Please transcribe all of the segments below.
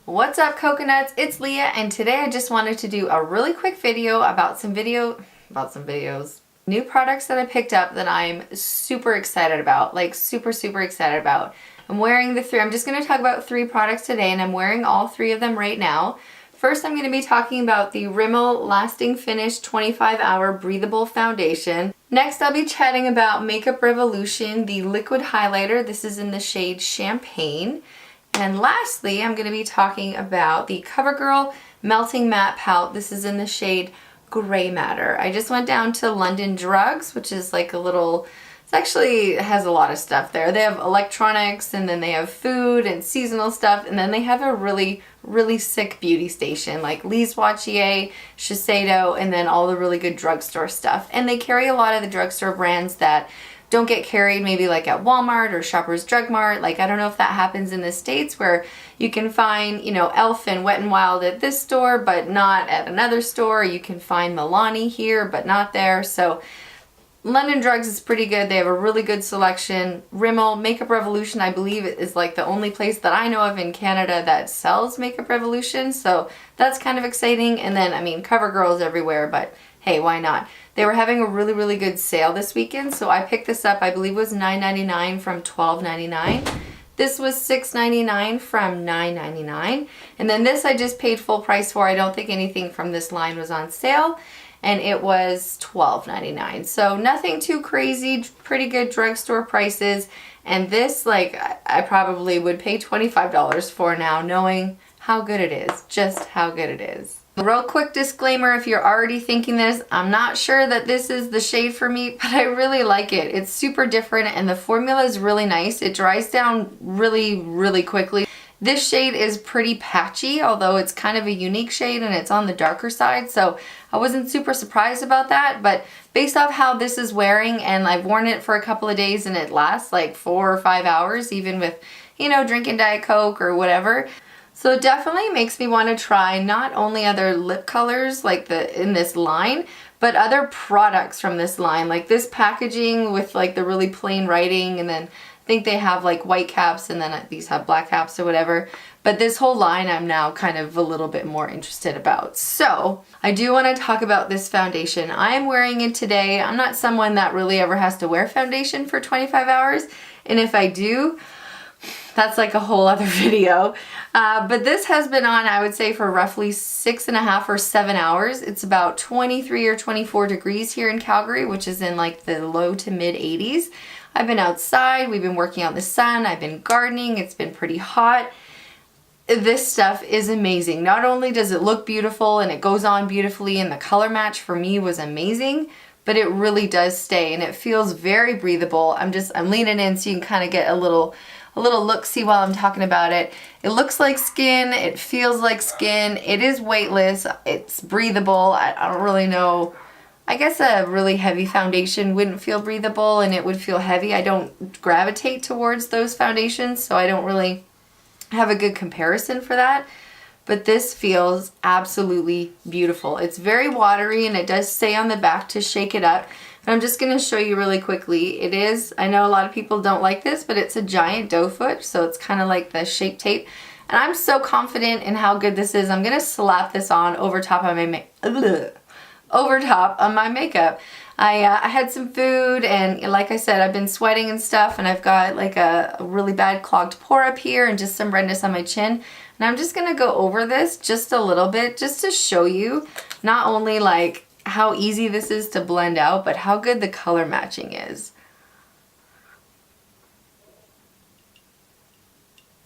What's up, coconuts? It's Leah, and today I just wanted to do a really quick video about some videos. New products that I picked up that I'm super excited about, like super excited about. I'm wearing I'm just going to talk about 3 products today, and I'm wearing all 3 of them right now. First, I'm going to be talking about the Rimmel Lasting Finish 25-Hour Breathable Foundation. Next, I'll be chatting about Makeup Revolution, the liquid highlighter. This is in the shade Champagne. And lastly, I'm going to be talking about the Covergirl Melting Matte Pout. This is in the shade Gray Matter. I just went down to London Drugs, which is like a little, it has a lot of stuff there. They have electronics, and then they have food and seasonal stuff, and then they have a really sick beauty station like Lise Watier, Shiseido, and then all the really good drugstore stuff. And they carry a lot of the drugstore brands that don't get carried maybe like at Walmart or Shoppers Drug Mart. Like, I don't know if that happens in the States where you can find, you know, Elf and Wet n Wild at this store but not at another store. You can find Milani here but not there. So London Drugs is pretty good. They have a really good selection. Rimmel, Makeup Revolution, I believe is like the only place that I know of in Canada that sells Makeup Revolution. So that's kind of exciting. And then, I mean, CoverGirl is everywhere, but hey, why not? They were having a really good sale this weekend, so I picked this up. I believe it was $9.99 from $12.99. This was $6.99 from $9.99. And then this I just paid full price for. I don't think anything from this line was on sale, and it was $12.99. So nothing too crazy, pretty good drugstore prices. And this, like, I probably would pay $25 for now, knowing how good it is, just how good it is. A real quick disclaimer, if you're already thinking this, I'm not sure that this is the shade for me, but I really like it. It's super different, and the formula is really nice. It dries down really quickly. This shade is pretty patchy, although it's kind of a unique shade and it's on the darker side, so I wasn't super surprised about that. But based off how this is wearing, and I've worn it for a couple of days and it lasts like 4 or 5 hours, even with, you know, drinking Diet Coke or whatever. So it definitely makes me want to try not only other lip colors like in this line, but other products from this line, like this packaging with like the really plain writing, and then I think they have like white caps, and then these have black caps or whatever. But this whole line I'm now kind of a little bit more interested about. So I do want to talk about this foundation. I am wearing it today. I'm not someone that really ever has to wear foundation for 25 hours. And if I do, that's like a whole other video. But this has been on, I would say, for roughly 6.5 or 7 hours. It's about 23 or 24 degrees here in Calgary, which is in like the low to mid 80s. I've been outside, we've been working out in the sun, I've been gardening, it's been pretty hot. This stuff is amazing. Not only does it look beautiful and it goes on beautifully, and the color match for me was amazing, but it really does stay, and it feels very breathable. I'm leaning in so you can kind of get a little look-see while I'm talking about it. It looks like skin, it feels like skin, it is weightless, it's breathable. I don't really know. I guess a really heavy foundation wouldn't feel breathable and it would feel heavy. I don't gravitate towards those foundations, so I don't really have a good comparison for that. But this feels absolutely beautiful. It's very watery, and it does say on the back to shake it up. But I'm just going to show you really quickly. It is, I know a lot of people don't like this, but it's a giant doe foot, so it's kind of like the Shape Tape. And I'm so confident in how good this is. I'm going to slap this on over top of my makeup. I had some food, and like I said, I've been sweating and stuff, and I've got like a really bad clogged pore up here and just some redness on my chin. And I'm just going to go over this just a little bit just to show you not only like how easy this is to blend out, but how good the color matching is.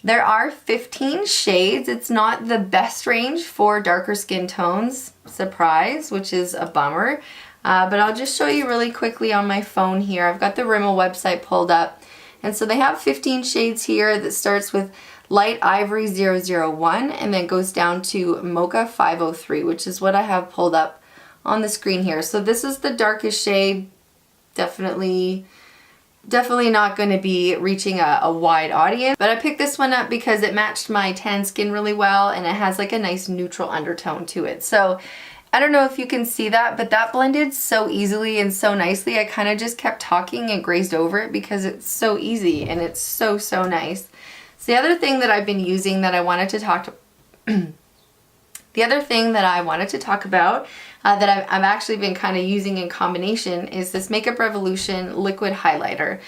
There are 15 shades. It's not the best range for darker skin tones, surprise, which is a bummer. But I'll just show you really quickly on my phone here. I've got the Rimmel website pulled up. And so they have 15 shades here that starts with Light Ivory 001 and then goes down to Mocha 503, which is what I have pulled up on the screen here. So this is the darkest shade. Definitely not going to be reaching a wide audience, but I picked this one up because it matched my tan skin really well, and it has like a nice neutral undertone to it. So I don't know if you can see that, but that blended so easily and so nicely. I kind of just kept talking and grazed over it because it's so easy and it's so nice. So the other thing that I've been using that I wanted to talk The other thing that I wanted to talk about that I've actually been kind of using in combination is this Makeup Revolution liquid highlighter.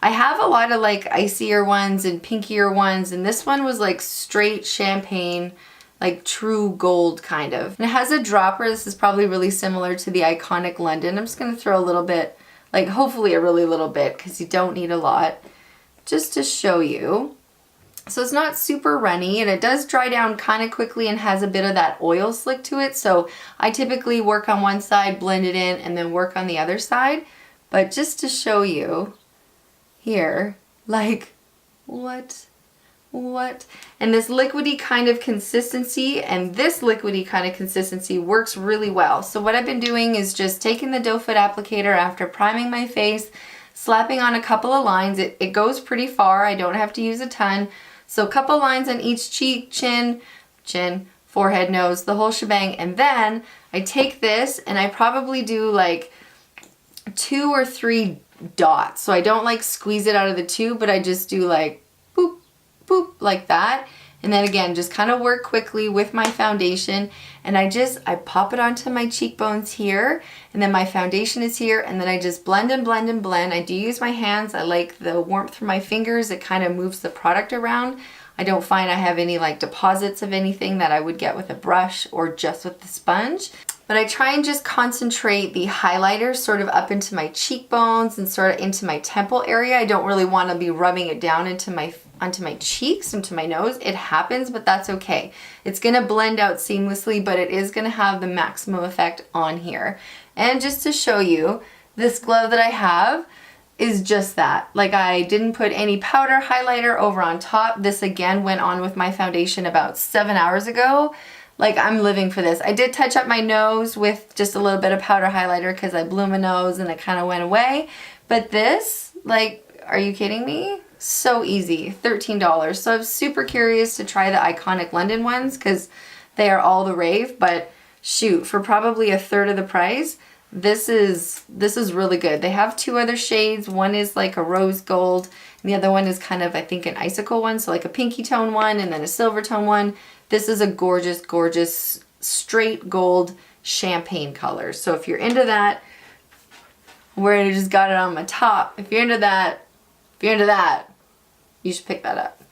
I have a lot of like icier ones and pinkier ones, and this one was like straight champagne, like true gold kind of. And it has a dropper. This is probably really similar to the Iconic London. I'm just going to throw a little bit, like hopefully a really little bit, because you don't need a lot, just to show you. So it's not super runny, and it does dry down kind of quickly and has a bit of that oil slick to it. So I typically work on one side, blend it in, and then work on the other side. But just to show you here, like, what? And this liquidy kind of consistency and this liquidy kind of consistency works really well. So what I've been doing is just taking the doe foot applicator after priming my face, slapping on a couple of lines. It goes pretty far. I don't have to use a ton. So a couple lines on each cheek, chin, forehead, nose, the whole shebang. And then I take this and I probably do like 2 or 3 dots. So I don't like squeeze it out of the tube, but I just do like boop, boop, like that. And then again, just kind of work quickly with my foundation, and I pop it onto my cheekbones here, and then my foundation is here, and then I just blend and blend and blend. I do use my hands. I like the warmth from my fingers. It kind of moves the product around. I don't find I have any like deposits of anything that I would get with a brush or just with the sponge. But I try and just concentrate the highlighter sort of up into my cheekbones and sort of into my temple area. I don't really want to be rubbing it down onto my cheeks, into my nose. It happens, but that's okay. It's going to blend out seamlessly, but it is going to have the maximum effect on here. And just to show you, this glow that I have is just that. Like, I didn't put any powder highlighter over on top. This again went on with my foundation about 7 hours ago. Like, I'm living for this. I did touch up my nose with just a little bit of powder highlighter because I blew my nose and it kind of went away. But this, like, are you kidding me? So easy. $13. So I'm super curious to try the Iconic London ones because they are all the rave. But shoot, for probably a third of the price, this is really good. They have 2 other shades. One is like a rose gold, and the other one is kind of, I think, an icicle one. So like a pinky tone one and then a silver tone one. This is a gorgeous, gorgeous straight gold champagne color. So if you're into that, where I just got it on my top, if you're into that, you should pick that up.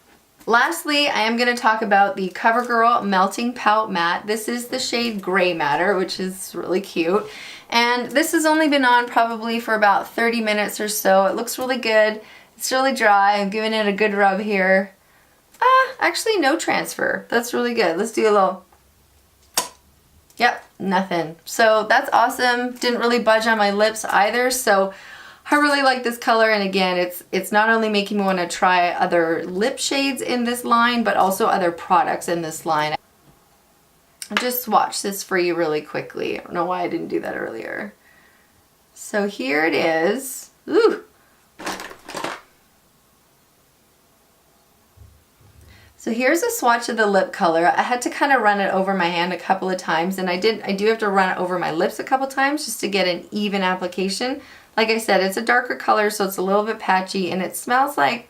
Lastly, I am going to talk about the Covergirl Melting Pout Matte. This is the shade Gray Matter, which is really cute. And this has only been on probably for about 30 minutes or so. It looks really good. It's really dry. I'm giving it a good rub here. Actually no transfer. That's really good. Let's do a little, yep, nothing. So that's awesome. Didn't really budge on my lips either. So I really like this color, and again, it's not only making me want to try other lip shades in this line, but also other products in this line. I'll just swatch this for you really quickly. I don't know why I didn't do that earlier. So here it is. Ooh. So here's a swatch of the lip color. I had to kind of run it over my hand a couple of times, and I do have to run it over my lips a couple times just to get an even application. Like I said, it's a darker color, so it's a little bit patchy, and it smells like,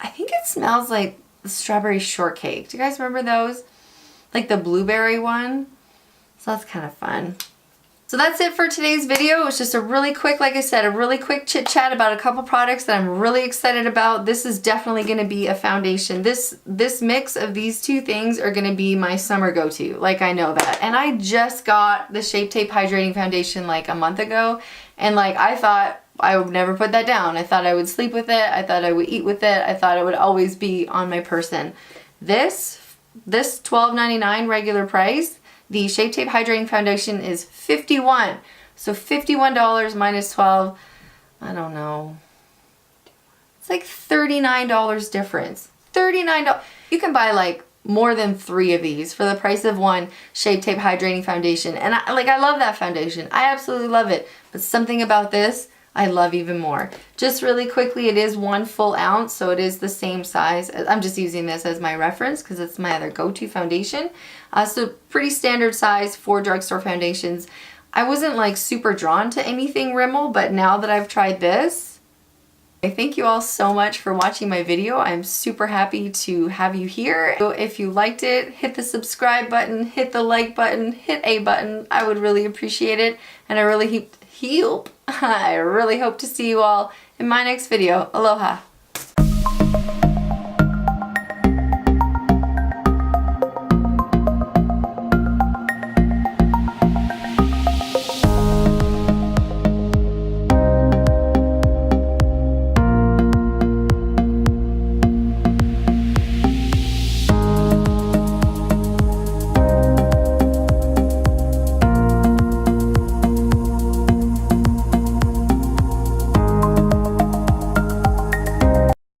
I think it smells like the strawberry shortcake. Do you guys remember those? Like the blueberry one? So that's kind of fun. So that's it for today's video. It was just a really quick, like I said, a really quick chit chat about a couple products that I'm really excited about. This is definitely going to be a foundation. This mix of these 2 things are going to be my summer go-to. Like, I know that. And I just got the Shape Tape Hydrating Foundation like a month ago. And like, I thought I would never put that down. I thought I would sleep with it. I thought I would eat with it. I thought it would always be on my person. This $12.99 regular price. The Shape Tape Hydrating Foundation is $51. So $51 minus 12, I don't know. It's like $39 difference. $39. You can buy like more than 3 of these for the price of one Shape Tape Hydrating Foundation. And I love that foundation. I absolutely love it. But something about this, I love even more. Just really quickly, it is 1 full ounce, so it is the same size. I'm just using this as my reference because it's my other go-to foundation. So pretty standard size for drugstore foundations. I wasn't like super drawn to anything Rimmel, but now that I've tried this, I thank you all so much for watching my video. I'm super happy to have you here. So if you liked it, hit the subscribe button, hit the like button, hit a button. I would really appreciate it. And I really hope to see you all in my next video. Aloha.